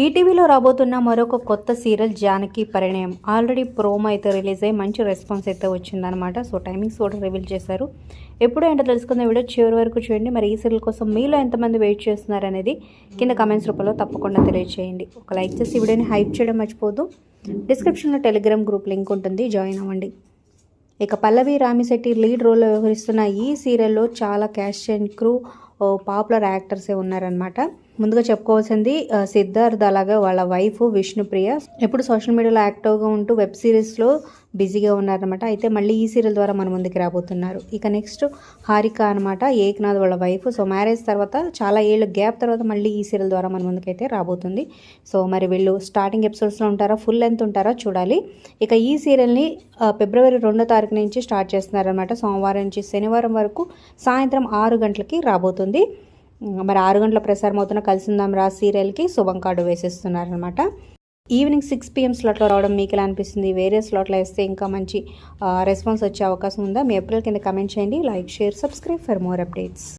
ఈటీవీలో రాబోతున్న మరొక కొత్త సీరియల్ జానకి పరిణయం ఆల్రెడీ ప్రోమో అయితే రిలీజ్ అయ్యి మంచి రెస్పాన్స్ అయితే వచ్చిందనమాట. సో టైమింగ్స్ కూడా రివీల్ చేశారు. ఎప్పుడు ఏంటో తెలుసుకున్న వీడియో చివరి వరకు చూడండి. మరి ఈ సీరియల్ కోసం మీలో ఎంతమంది వెయిట్ చేస్తున్నారు అనేది కింద కామెంట్స్ రూపంలో తప్పకుండా తెలియజేయండి. ఒక లైక్ చేసి వీడియోని హైప్ చేయడం మర్చిపోద్దు. డిస్క్రిప్షన్లో టెలిగ్రామ్ గ్రూప్ లింక్ ఉంటుంది, జాయిన్ అవ్వండి. ఇక పల్లవి రామిశెట్టి లీడ్ రోల్లో వ్యవహరిస్తున్న ఈ సీరియల్లో చాలా క్యాస్ట్ అండ్ క్రూ పాపులర్ యాక్టర్సే ఉన్నారనమాట. ముందుగా చెప్పుకోవాల్సింది సిద్ధార్థ్, అలాగే వాళ్ళ వైఫ్ విష్ణుప్రియ ఎప్పుడు సోషల్ మీడియాలో యాక్టివ్గా ఉంటూ వెబ్ సిరీస్లో బిజీగా ఉన్నారనమాట. అయితే మళ్ళీ ఈ సీరియల్ ద్వారా మన ముందుకు రాబోతున్నారు. ఇక నెక్స్ట్ హారిక అనమాట, ఏక్నాథ్ వాళ్ళ వైఫ్. సో మ్యారేజ్ తర్వాత చాలా ఏళ్ళ గ్యాప్ తర్వాత మళ్ళీ ఈ సీరియల్ ద్వారా మన ముందుకైతే రాబోతుంది. సో మరి వీళ్ళు స్టార్టింగ్ ఎపిసోడ్స్లో ఉంటారా, ఫుల్ లెంత్ ఉంటారా చూడాలి. ఇక ఈ సీరియల్ని ఫిబ్రవరి 2వ తారీఖు నుంచి స్టార్ట్ చేస్తున్నారనమాట. సోమవారం నుంచి శనివారం వరకు సాయంత్రం 6 గంటలకి రాబోతుంది. మరి 6 గంటల ప్రసారం అవుతున్న కలిసిందాం రా సీరియల్కి శుభం కార్డు వేసేస్తున్నారనమాట. ఈవినింగ్ 6 PM స్లాట్లో రావడం మీకు ఎలా అనిపిస్తుంది? వేరే స్లాట్లో వేస్తే ఇంకా మంచి రెస్పాన్స్ వచ్చే అవకాశం ఉందా? మీ ఏప్రిల్ కింద కమెంట్ చేయండి. Like, share, subscribe for more updates.